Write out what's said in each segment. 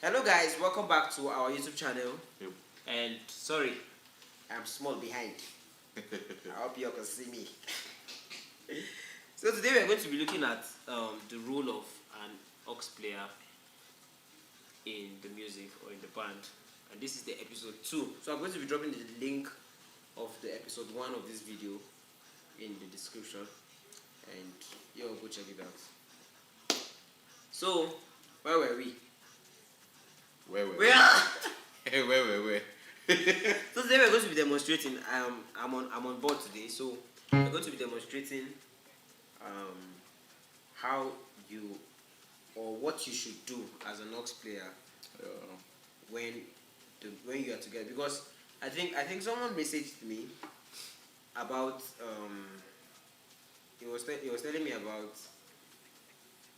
Hello guys, welcome back to our YouTube channel. Yep. And sorry, I'm small behind. I hope you all can see me. So today we are going to be looking at the role of an aux player in the music or in the band. And this is the episode 2. So I'm going to be dropping the link of the episode 1 of this video in the description. And you all go check it out. So, where were we? Where? So today we're going to be demonstrating. I'm on board today, so we're going to be demonstrating how you or what you should do as an aux player when you are together. Because I think someone messaged me about he was telling me about,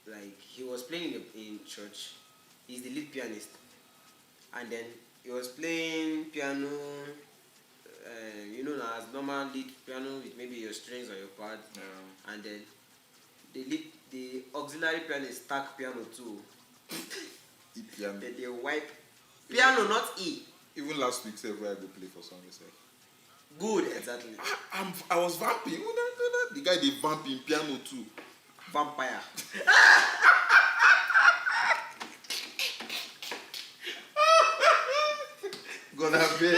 like, he was playing in church. He's the lead pianist. And then he was playing piano, as normal lead piano with maybe your strings or your pad. And then the auxiliary pianist stack piano too. E piano. They wipe piano, not E. Even last week, where I go play for song, Good, exactly. I was vamping. The guy they vamping piano too. Vampire. Gonna be.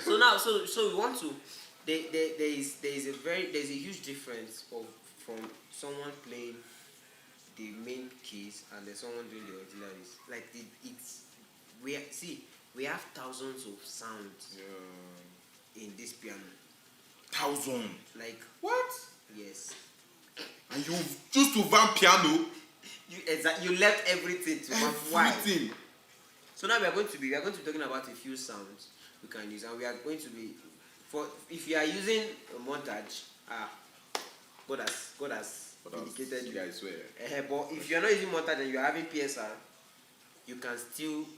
So we want to. There's a huge difference from someone playing the main keys and then someone doing the auxiliaries. Like we have thousands of sounds in this piano. 1,000. Like What? Yes. And you choose to vamp piano? You left everything to vamp. Why? Everything. So now we are going to be talking about a few sounds we can use, and we are going to be, if you are using a montage, God has indicated you. I swear. But if you are not using montage and you are having PSR, you can still.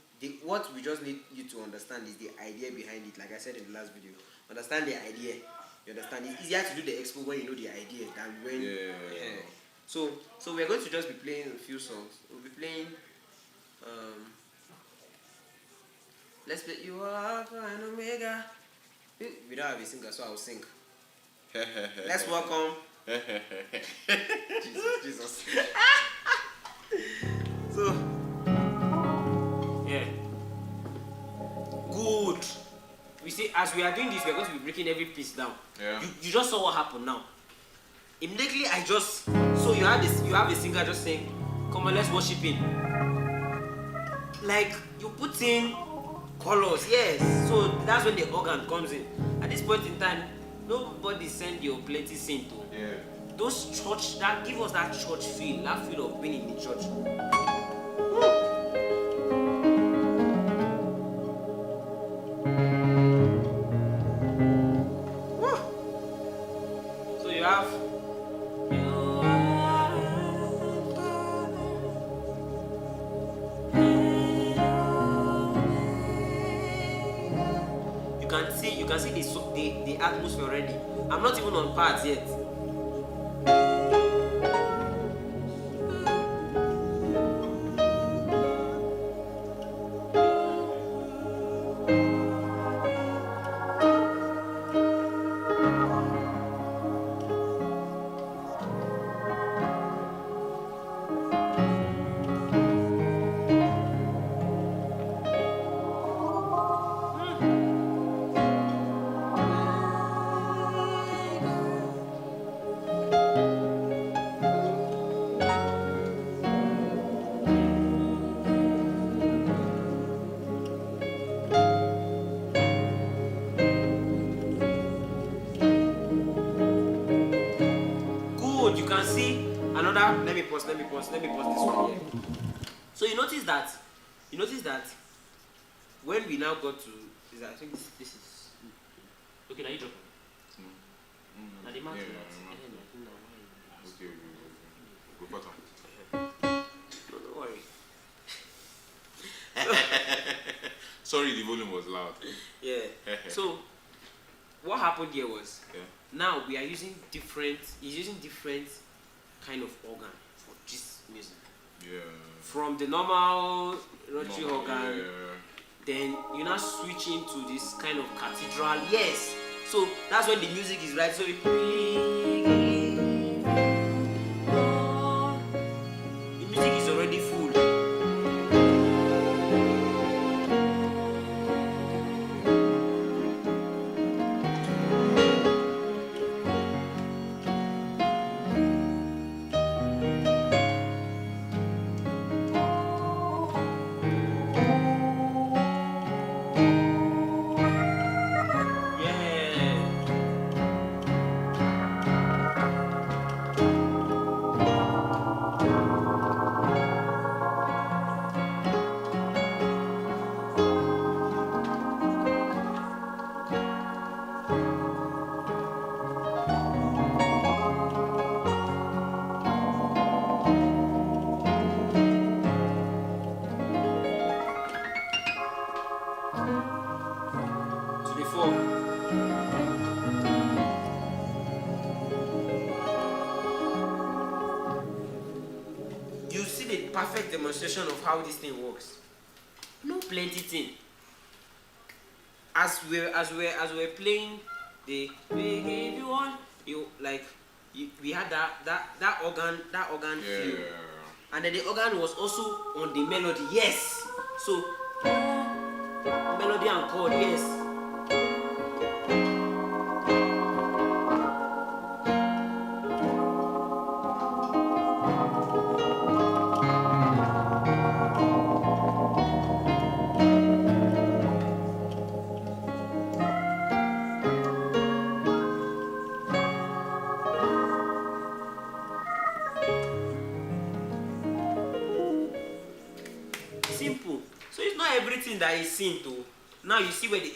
What we just need you to understand is the idea behind it. Like I said in the last video, understand the idea. You understand? It's easier to do the expo when you know the idea than when. Yeah. So we are going to just be playing a few songs. We'll be playing. Let's play You Are Alpha and Omega. We don't have a singer, so I'll sing. Let's welcome Jesus. So, yeah. Good. We see, as we are doing this, we are going to be breaking every piece down. Yeah. You just saw what happened now. Immediately, so you have a singer just saying, "Come on, let's worship him." Like, you put in colors, yes. So that's when the organ comes in. At this point in time, nobody send your plenty synth to. Yeah. Those church, that give us that church feel, that feel of being in the church. So you have. You can see the atmosphere already. I'm not even on parts yet. You can see another. Let me pause this one here. So you notice that when we now got to I think this is okay. Now you drop. Now the mark. Okay. Go bottom. Don't worry. Sorry, the volume was loud. Yeah. So what happened here was now we are using different. He's using different kind of organ for this music. from the normal rotary organ. Yeah. Then you now switch into this kind of cathedral. Yes. So that's when the music is right. So the music is already full. You see the perfect demonstration of how this thing works. No plenty thing. As we're playing the we had that organ feel, and then the organ was also on the melody. Yes. So melody and chord. Yes. Simple. So it's not everything that is synth though. Now you see where the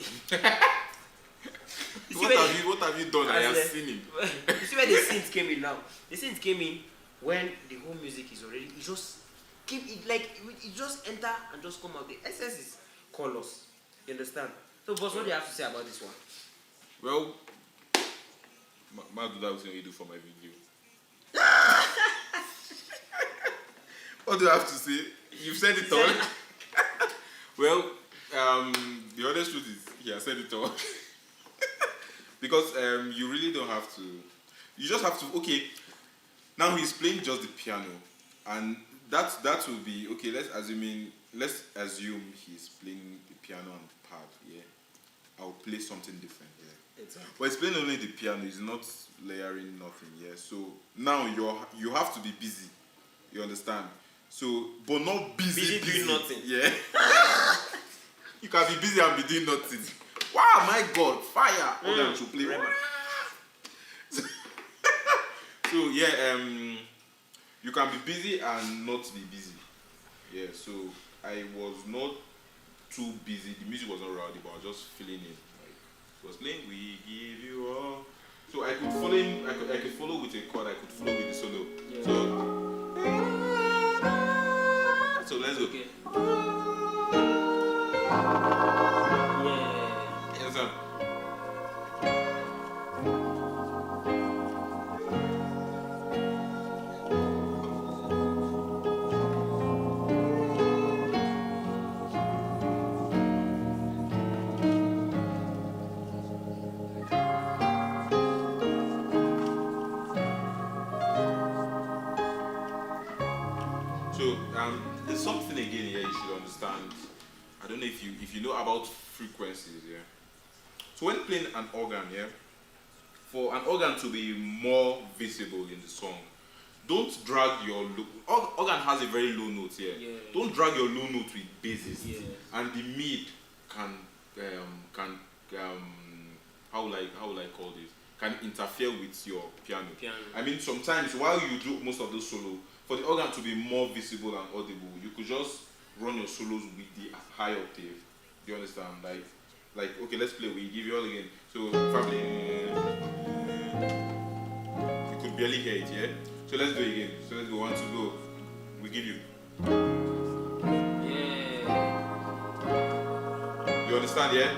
what have you done? I have seen it. You see where the synth came in now. The synth came in when the whole music is already. It just keep it like it just enter and just come out. The essence is colors. You understand? So, boss, what do you have to say about this one? Well, do that what you do for my video. What do I have to say? You've said it all. Well, the honest truth is he has said it all. Because you really don't have to. You just have to. Okay, now he's playing just the piano, and that will be okay. Let's assume he's playing the piano and the pad. Yeah, I'll play something different. Yeah, exactly. But he's playing only the piano. He's not layering nothing. Yeah, so now you have to be busy. You understand? So, but not busy doing nothing. Yeah. You can be busy and be doing nothing. Wow, my God, fire! Organ to play. So yeah, you can be busy and not be busy. Yeah. So I was not too busy. The music was not rowdy, but I was just feeling it. Like it was playing, "We give you all." So I could follow him. I could follow with a chord. I could follow with the solo. Yeah. So let's go. Okay. Yes, sir. So there's something again here you should understand. I don't know if you know about frequencies, yeah. So when playing an organ, yeah, for an organ to be more visible in the song, don't drag your organ has a very low note here. Yeah. Don't drag your low note with basses. Yeah. And the mid can how will I call this? Can interfere with your piano. I mean, sometimes while you do most of the solo, for the organ to be more visible and audible, you could just run your solos with the high octave. Do you understand? Like okay, let's play. We give you all again. So probably you could barely hear it, yeah. So let's do it again. So let's go 1 2 go. We give you. Yeah. You understand, yeah?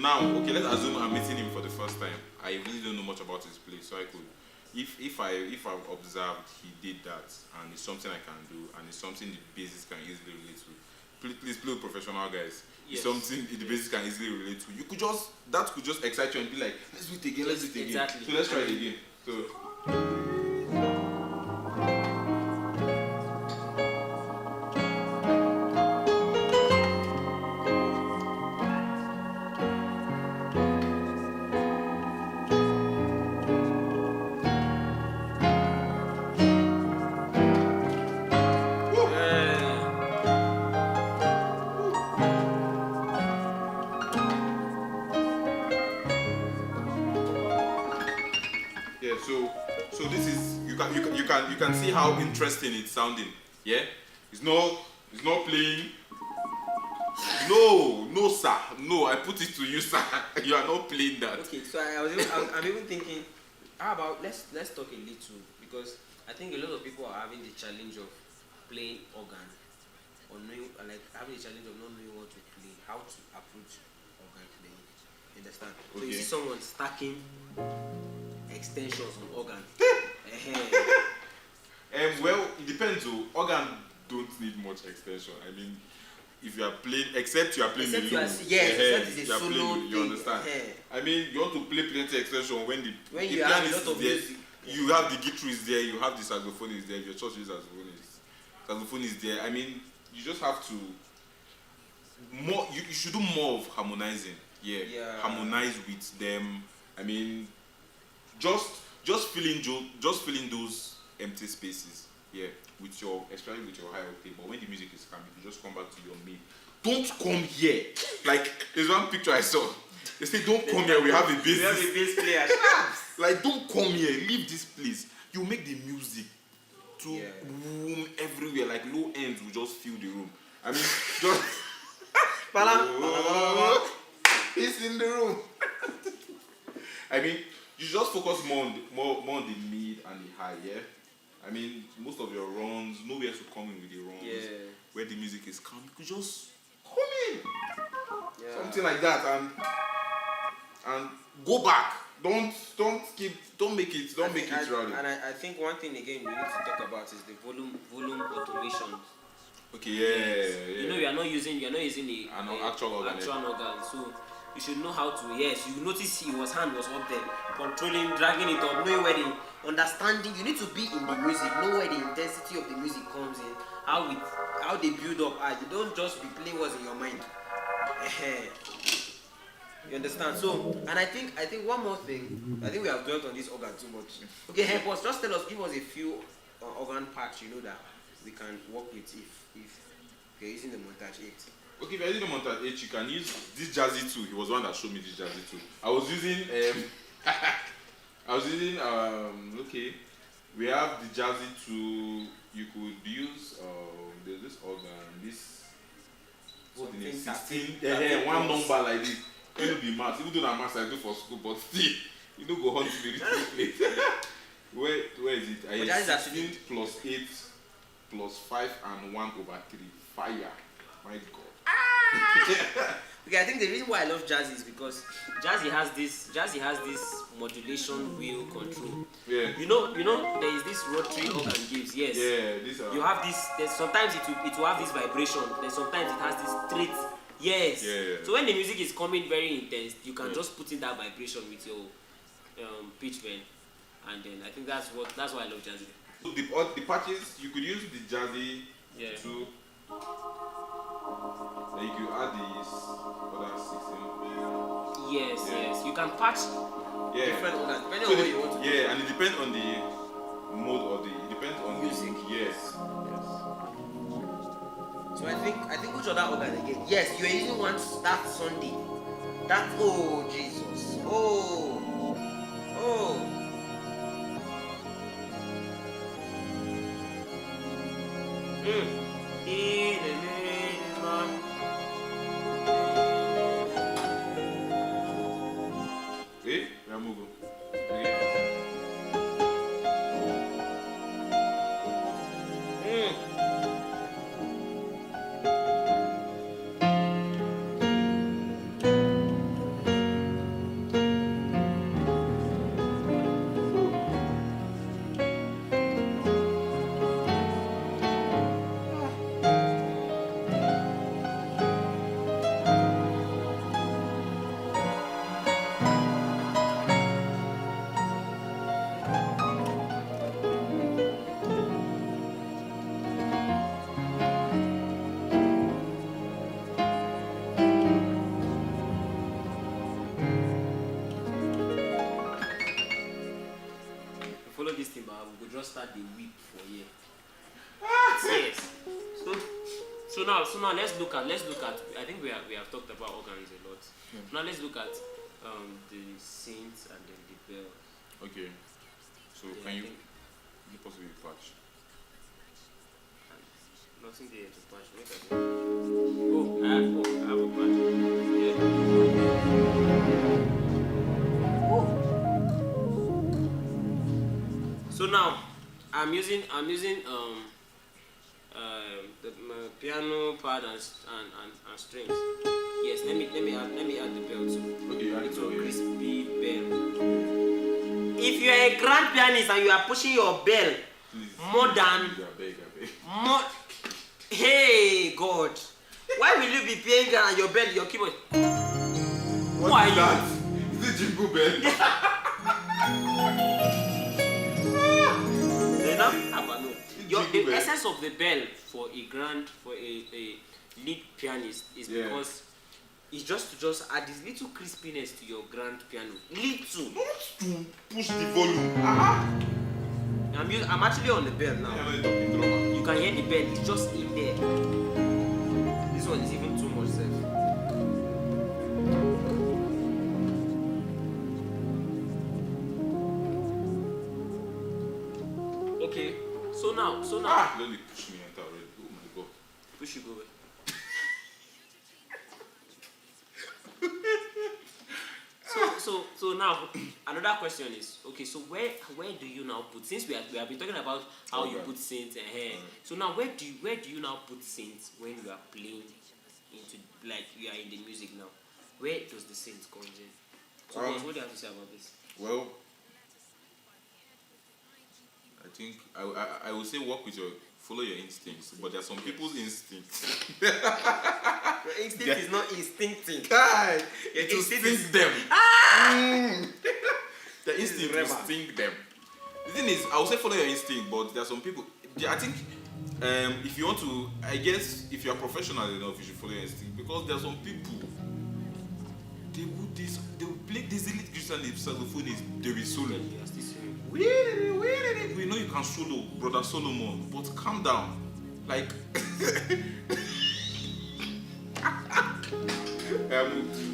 now, okay, let's assume I'm meeting him for the first time. I really don't know much about his place, so I could, if I've observed he did that, and it's something I can do, and it's something the basis can easily relate to. Please play with professional guys. It's something the basis can easily relate to. You could just that could just excite you and be like, let's do it again, let's do it again. Exactly. So let's try it again. So. So this is you can see how interesting it's sounding. Yeah, it's not playing. No sir, no. I put it to you, sir. You are not playing that. Okay, so I'm even thinking, how about let's talk a little, because I think a lot of people are having the challenge of playing organ, or knowing, like having the challenge of not knowing what to play, how to approach organ playing. You understand? Okay. So you see someone stacking extensions on organ. Well, it depends. Organ don't need much extension. I mean, if you are playing, except you are playing except the loop. except it's a solo thing. You understand? I mean, you want to play plenty extension when the you have a lot of there, music. You have the guitarist there, you have the saxophone is there. If your church uses saxophone is there. I mean, you just have to more. You should do more of harmonizing. Yeah. Harmonize with them. I mean, just filling those empty spaces. Yeah, especially with your high octave. But when the music is calm, you just come back to your mid. Don't come here. Like there's one picture I saw. They say, "Don't come here. We have a bass. We have a bass player." Like, don't come here. Leave this place. You make the music to room everywhere. Like low ends will just fill the room. I mean, just. It's in the room. I mean, you just focus more on the mid and the high, yeah? I mean, most of your runs, nowhere to come in with the runs. Yeah. Where the music is calm, you could just come in. Yeah. Something like that, and go back. Don't make it rowdy. And I think one thing again we need to talk about is the volume automation. Okay, yeah. You know, you're not using an actual organ. So you should know how to. Yes, you notice his hand was up there, controlling, dragging it up, knowing where the understanding. You need to be in the music, know where the intensity of the music comes in, how they build up. You don't just be playing what's in your mind. You understand? So, and I think one more thing. I think we have dwelt on this organ too much. Okay, help us. Just give us a few organ parts. You know that we can work with if you're using the montage 8. Okay, if you're using the montage 8, you can use this jazzy 2. He was the one that showed me this jazzy 2. I was using okay, we have the jazzy 2. You could use there's this organ, this what's the name? 16. One number like this. It will be maths. Even though I'm maths I do for school, but still, you don't go on to the written plate. Where is it? I have 16 plus 8 plus 5 and 1 over 3. Fire. My God. Okay, I think the reason why I love jazzy is because jazzy has this modulation wheel control. Yeah. You know there is this rotary organ gives. Yes. Yeah. This. You have this. Sometimes it will have this vibration. Then sometimes it has this straight. Yes. Yeah. So when the music is coming very intense, you can just put in that vibration with your pitch bend, and then I think that's why I love jazzy. So the patches you could use the jazzy to. Then you could add these other 16. Yes. You can patch different organs depending on what you want to do. Yeah, and it depends on the mode it depends on music. Yes. So I think which other organ again? Yes, you are using one that Sunday. That Jesus. Ramugo. we just start the week for here. Yes. So now let's look at. I think we have talked about organs a lot. Now let's look at the synth and then the bell. Okay. So Yeah, can you possibly patch? Nothing there to patch. Wait a second. Oh, I have a patch. Yeah. So now I'm using my piano pad and strings. Yes, let me add the bell too. Okay, you add Little it. crispy bell. If you are a grand pianist and you are pushing your bell more than I beg. more, hey God, why will you be playing and your bell, your keyboard? What Why is you? that? Is it jingle bell? The essence of the bell for a lead pianist is because it's just to add this little crispiness to your grand piano. Little. Not to push the volume. I'm actually on the bell now. You can hear the bell. It's just in there. This one is even too much safe. Okay. So now. Let me push me enter already. Oh my God. Push you go away. So now another question is, okay, so where do you now put, since we have been talking about how you put synth and hair, so now where do you now put synth when you are playing into, like, you are in the music now? Where does the synth come in? So what do you have to say about this? Well, I think I would say follow your instincts, but there are some people's instincts. Your instinct is not instincting. Your instinct is them. The instinct will sting them. The thing is, I would say follow your instinct, but there are some people. I think if you want to, I guess if you are professional enough, you should follow your instinct, because there are some people. They will play this elite guitar and the saxophonist. They will solo. We know you can solo, brother Solomon, but calm down. Like,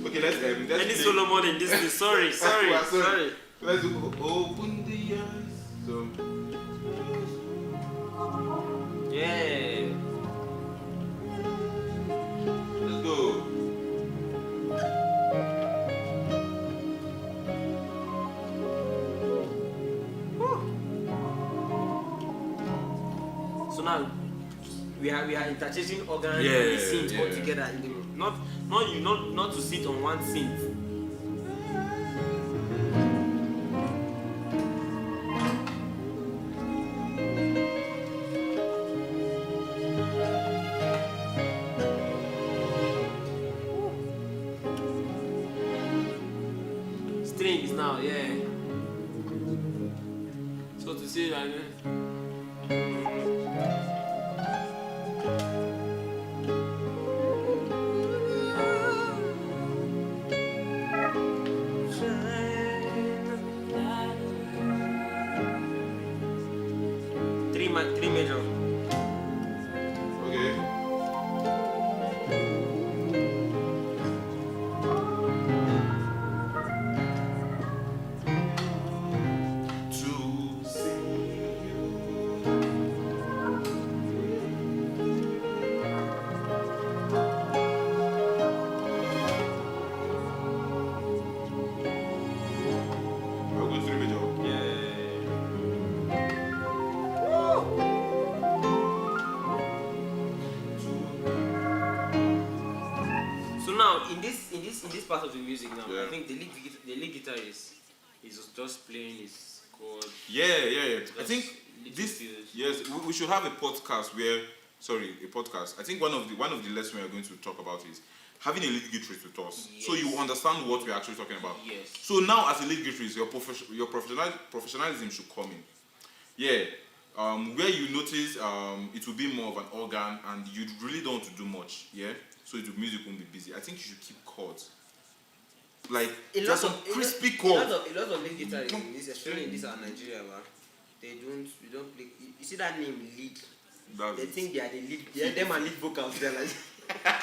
okay, let's any Solomon in this thing. Sorry. Let's open the eyes. So, yeah. let's go. So now we are interchanging organ and the synth all together in the room. Not to sit on one synth. Strings now, so to say that. Three major. Okay. In this part of the music now, I think the lead guitar is just playing his chord. Yeah. I think this. Yes, we should have a podcast where. Sorry, a podcast. I think one of the lessons we are going to talk about is having a lead guitarist with us, so you understand what we're actually talking about. Yes. So now, as a lead guitarist, your professionalism should come in. Yeah. Where you notice it will be more of an organ, and you really don't want to do much. Yeah. So the music won't be busy. I think you should keep chords. Like, there's some crispy chords. A lot of lead guitarists, especially in this our Nigeria, man, We don't play. You see that name lead? That's They it. think they are the lead. They them are lead vocals. They're like,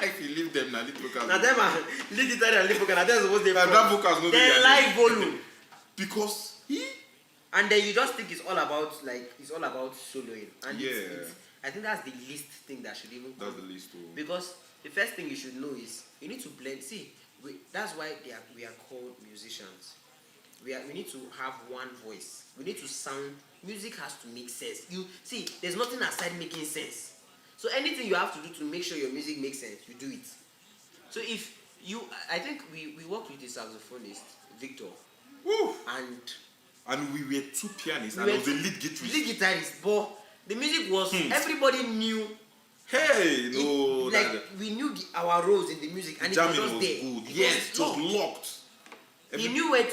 If you leave them, now lead vocals. now them are lead guitar and lead vocal. Now that's what they. That vocals no They like volume. Because he. And then you just think it's all about soloing. And Yeah. I think that's the least thing that should even come. That's the least. Because the first thing you should know is you need to blend. See, that's why we are called musicians. We need to have one voice. We need to sound. Music has to make sense. You see, there's nothing aside making sense. So anything you have to do to make sure your music makes sense, you do it. So if you, I think we worked with the saxophonist Victor, Woo. and we were two pianists we and were I was the lead guitarist. lead guitarist, but the music was everybody knew. Hey, no, Like we knew our roles in the music, and it was jamming just was there. good. It Yes, was it was locked. locked. He knew where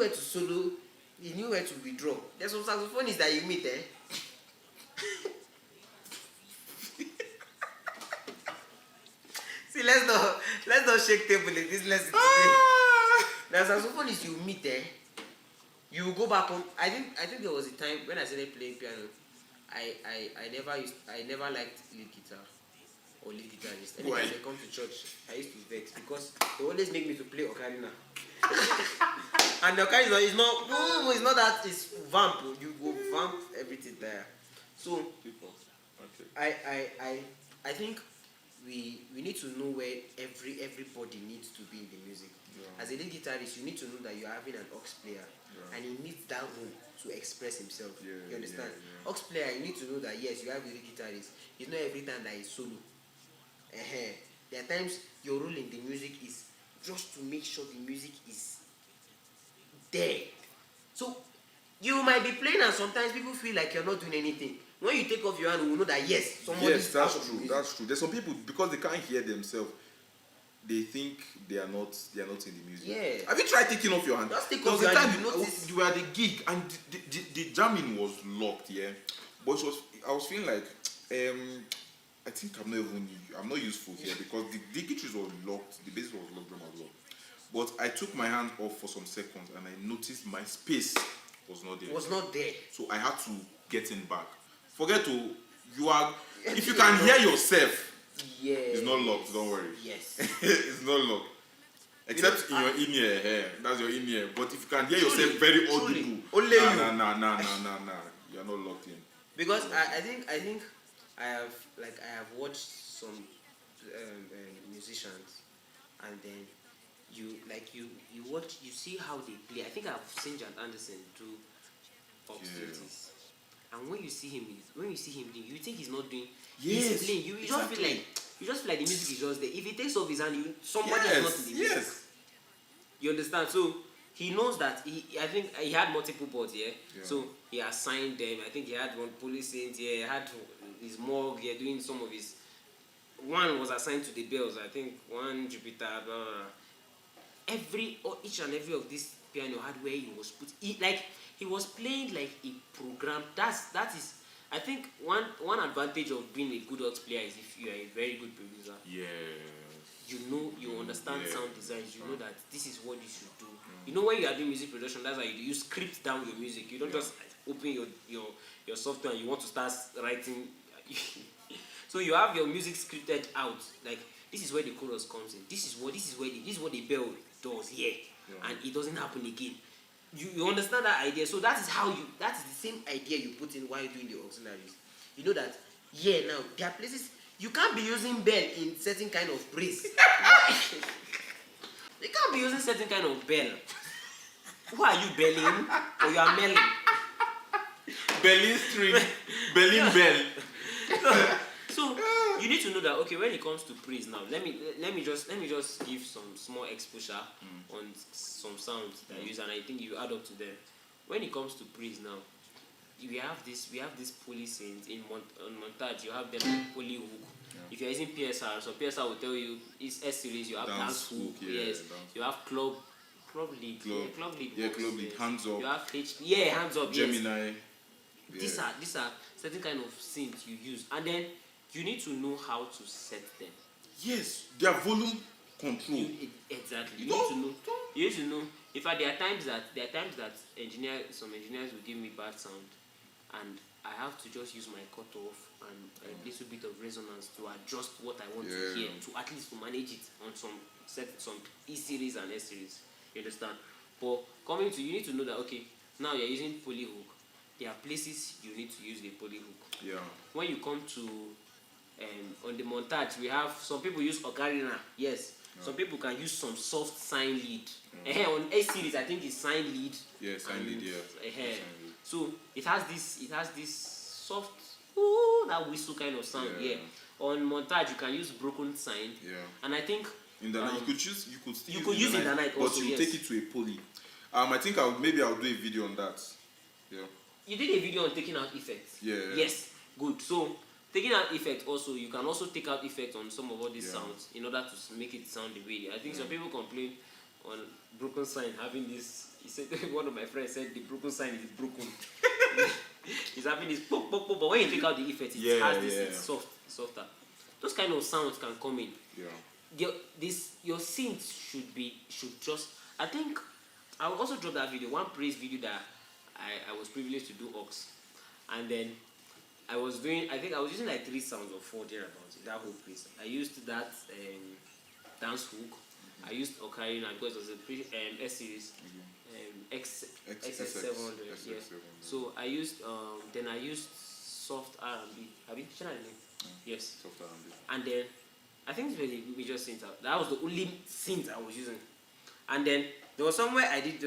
to solo. He knew where to withdraw. There's some saxophonists that you meet, See, let's not shake table in this lesson today. There's saxophonists you meet, you go back home. I think there was a time when I started playing piano. I never liked lead guitar or lead guitarist. Anytime they come to church, I used to vex because they always make me to play ocarina. And the ocarina is not that, it's vamp. You go vamp everything there. So People. Okay. I think we need to know where everybody needs to be in the music. Yeah. As a lead guitarist, you need to know that you're having an aux player, and he needs that room to express himself. You understand? Aux player, you need to know that yes, you have a lead guitarist. It's not every time that he's solo. There are times your role in the music is just to make sure the music is there. So you might be playing and sometimes people feel like you're not doing anything. When you take off your hand, we will know that yes, somebody is that's out of the true. music. That's true. There's some people because they can't hear themselves. They think they are not in the music. Yeah. Have you tried taking off your hand? Just take There off was a your time hand, you notice. you were at the gig and the jamming was locked, yeah. But I was feeling like I think I'm not useful here because the guitar was locked, the bass was locked, drum was locked. But I took my hand off for some seconds and I noticed my space was not there. Was not there. So I had to get in back. If you can hear yourself, it's not locked, don't worry. Yes. It's not locked. Except in your in-ear hair. That's your in-ear. But if you can hear yourself very audible, only you. Nah. You're not locked in. Because I think I have watched some musicians, and then you see how they play. I think I've seen Jan Anderson do obscurities. And when you see him doing, you think he's not doing. He's playing. You just feel like the music is just there. If he takes off his hand, somebody is not in the music. Yes. You understand? So he knows that I think he had multiple boards, yeah. So he assigned them. I think he had one police Synth, he had his morgue, doing some of his. One was assigned to the bells. I think one Jupiter. Blah, blah, blah. Each and every of this piano had where he was put. He was playing like a program. That is. I think one advantage of being a good aux player is if you are a very good producer. Yeah. You understand sound designs. You know that this is what you should do. You know when you are doing music production, that's how you do. You script down your music. You don't just open your software and you want to start writing. So you have your music scripted out. Like this is where the chorus comes in. This is what the bell does here, and it doesn't happen again. You understand that idea? So that is the same idea you put in while doing the auxiliaries. You know that now there are places you can't be using bell in certain kind of praise. You can't be using certain kind of bell. Who are you belling or you are melling? Belling string, belling bell. So you need to know that when it comes to praise now, let me just give some small exposure on some sounds that I use, and I think you add up to them. When it comes to praise now, we have this poly Synth in montage. You have them like poly hook. If you're using PSR, so PSR will tell you it's S series. You have dance hook. Yes. You have club lead. Club lead. Hands up. You have hands up. Gemini. Yes. These are certain kind of synths you use, and then you need to know how to set them. Yes, their volume control. Exactly. You need to know. In fact, there are times that some engineers will give me bad sound. and I have to just use my cutoff and a little bit of resonance to adjust what I want to hear, to at least to manage it on some E series and S series. You understand? But coming to, you need to know that okay, now you're using polyhook. There are places you need to use the polyhook. Yeah. When you come to on the montage, we have some people use ocarina. Yes. Some people can use some soft sine lead. On A series, I think it's sine lead. Yeah, sine lead. Yeah. So it has this soft that whistle kind of sound. Yeah. On montage, you can use broken sine. Yeah. And I think in the night you could use in the night also, but you take it to a poly. I think I'll do a video on that. Yeah. You did a video on taking out effects. Yeah. Yes. Good. So taking out effect also, you can also take out effect on some of all these sounds in order to make it sound the way. I think some people complain on broken sign having this. He said one of my friends said the broken sign is broken. He's having this pop pop pop, but when you take out the effect, it has this it's softer. Those kind of sounds can come in. Yeah. Your synth should just. I think I will also drop that video. One praise video that I was privileged to do AUX, and then I was using like 3 sounds or 4 thereabouts in that whole place. I used that dance hook. I used ocarina because it was a S series, XS700. Yes. So I used then I used soft R&B. Have you seen that? Yes. Soft R&B. And then I think we just synth out. That was the only synth I was using. And then there was somewhere I did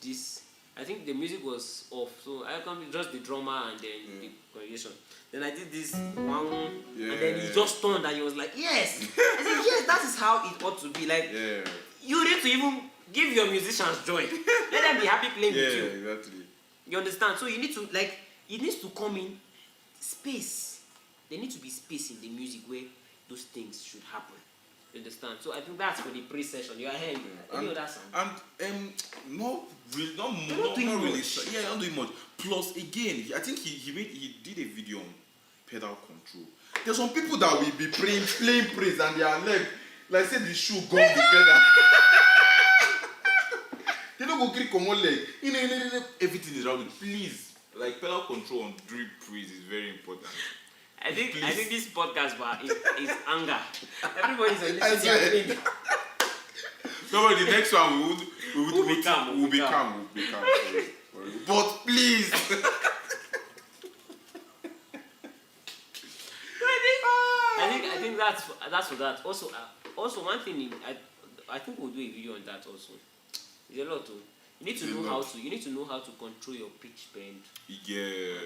this. I think the music was off, so I come just the drummer and then the congregation. Then I did this one, and then he just turned and he was like, "Yes." I said, "Yes, that is how it ought to be." Like, you need to even give your musicians joy. Let them be happy playing with you. Yeah, exactly. You understand? So you need to it needs to come in space. There needs to be space in the music where those things should happen. You understand? So I think that's for the pre-session. You are hearing any other sound. And not really. Yeah, not doing much. Plus, again, I think he did a video on pedal control. There's some people that will be playing praise and their leg, like say the shoe gone the pedal. They don't go click on one leg. Everything is around it. Please, like pedal control on drip praise is very important. I think this podcast is anger. Everybody's listening. No, the next one we'll be calm. But please. I think that's for that. Also one thing I think we'll do a video on that also. There's a lot too. You need to know how to control your pitch bend. Yeah.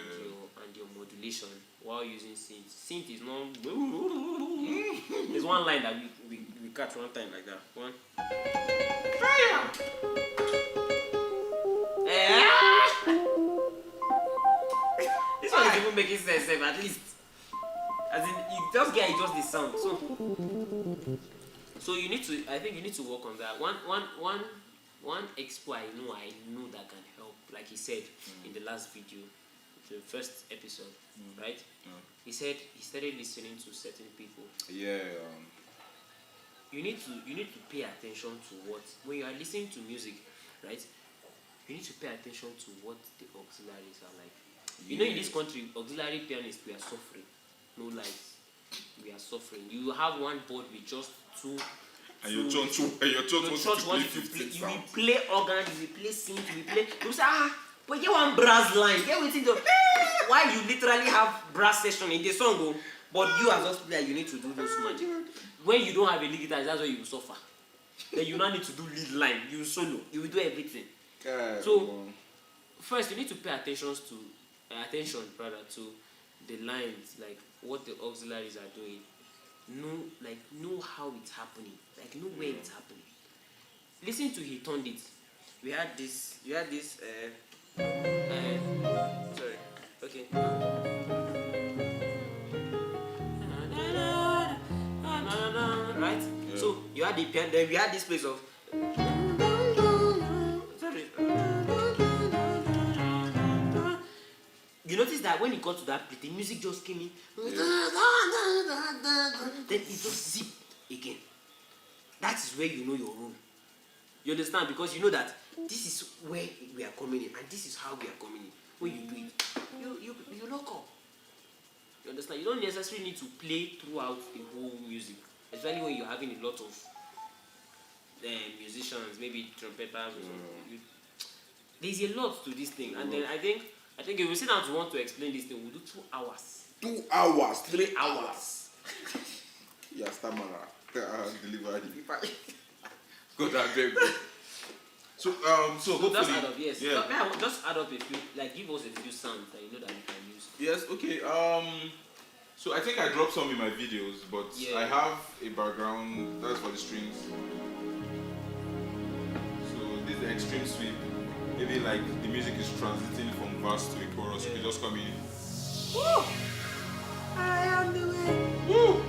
And your modulation while using synth. Synth is not. There's one line that we catch one time like that. One. This one is even making sense, at least. As in, you just get just the sound. So you need to. I think you need to work on that. One expo I know that can help, like he said in the last video, the first episode, right? He said he started listening to certain people. Yeah. You need to pay attention to what when you are listening to music, right? You need to pay attention to what the auxiliaries are like. You know, in this country, auxiliary pianists, we are suffering. No lies, we are suffering. You have one board with just 2. And your church wants to play 15 you will play organ, you will play synth, you will play. You say, but you want brass line. Get waiting to why you literally have brass section in the song, but you as just player, you need to do those magic. When you don't have a lead guitar, that's where you will suffer. Then you now need to do lead line. You solo. You will do everything. So first, you need to pay attention to the lines, like what the auxiliaries are doing. Know how it's happening. Like know where it's happening. Listen to he turned it. You had this sorry. Okay. Right? Yeah. So you had the piano, then we had this place of sorry. You notice that when it got to that place, the music just came in. Then it just zipped again. That is where you know your role. You understand? Because you know that this is where we are coming in and this is how we are coming in. when you do it, you lock up. You understand? You don't necessarily need to play throughout the whole music, especially when you're having a lot of musicians, maybe trumpeters or something. There's a lot to this thing, and then I think if we sit down to want to explain this thing, we'll do 2 hours. 2 hours, 3 hours. Yeah, stammerer. Delivery. Good, I beg. So hopefully, just add up, yes. Yeah. May I just add up a few, like give us a few sounds that you know that you can use. Yes. Okay. So I think I dropped some in my videos, but I have a background that's for the strings. So this is the extreme sweep. Maybe like the music is transiting from verse to a chorus. You can just come in. Woo! I am the way. Woo!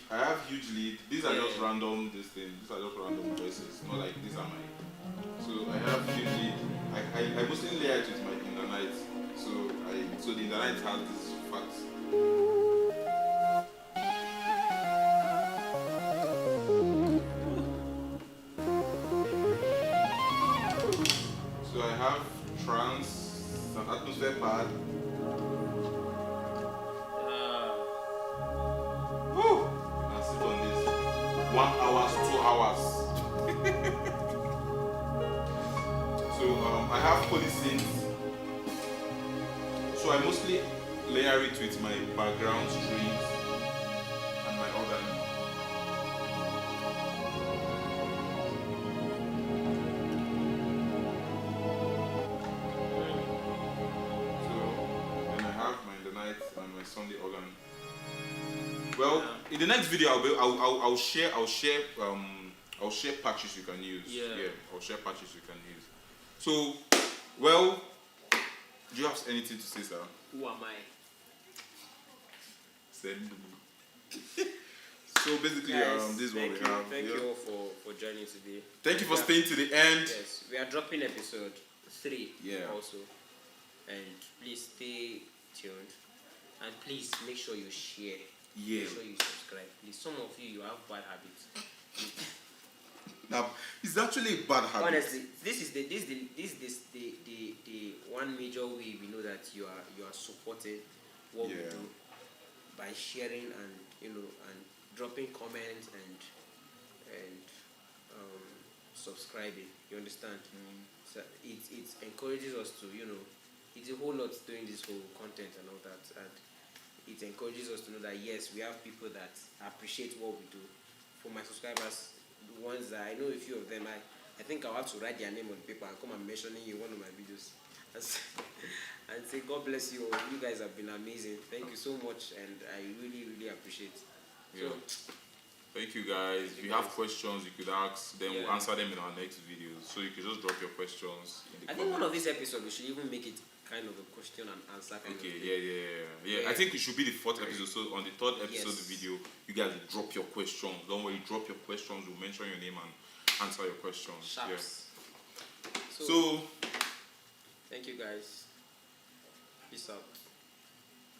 I have huge lead. These are just random these are just random voices. Not like these are my. So I have huge lead. I mostly layer it with my Indonite. So the Indonite has this fat. So I have trance, an atmosphere pad. Woo! You can sit on this 1 hour, 2 hours. So I have polysynth. So I mostly layer it with my background strings and my organ. And my Sunday organ. Well, in the next video, I'll share patches you can use. I'll share patches you can use. So, well, do you have anything to say, sir? Who am I? Send me. So basically, guys, this is what we have. Thank you all for joining today. Thank you for staying to the end. Yes, we are dropping episode 3 also, and please stay tuned. And please make sure you share. Make sure you subscribe. Please, some of you have bad habits. Now, it's actually a bad habit. Honestly, this is the one major way we know that you are supporting what we do by sharing and and dropping comments and subscribing. You understand? So it encourages us to it's a whole lot doing this whole content and all that, and it encourages us to know that yes, we have people that appreciate what we do. For my subscribers, the ones that I know a few of them, I think I'll have to write their name on paper and come and mention it in one of my videos and say God bless you all. You guys have been amazing. Thank you so much, and I really, really appreciate it. So, thank you guys. If you have questions, you could ask them. We'll answer them in our next videos. So you can just drop your questions in the comments. I think one of these episodes we should even make it kind of a question and answer kind of thing. Yeah. I think it should be the 4th episode. So on the 3rd episode of the video, you guys will drop your questions. Don't worry, drop your questions. We'll mention your name and answer your questions. Sharps. So thank you guys. Peace out.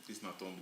This is not thumbnail.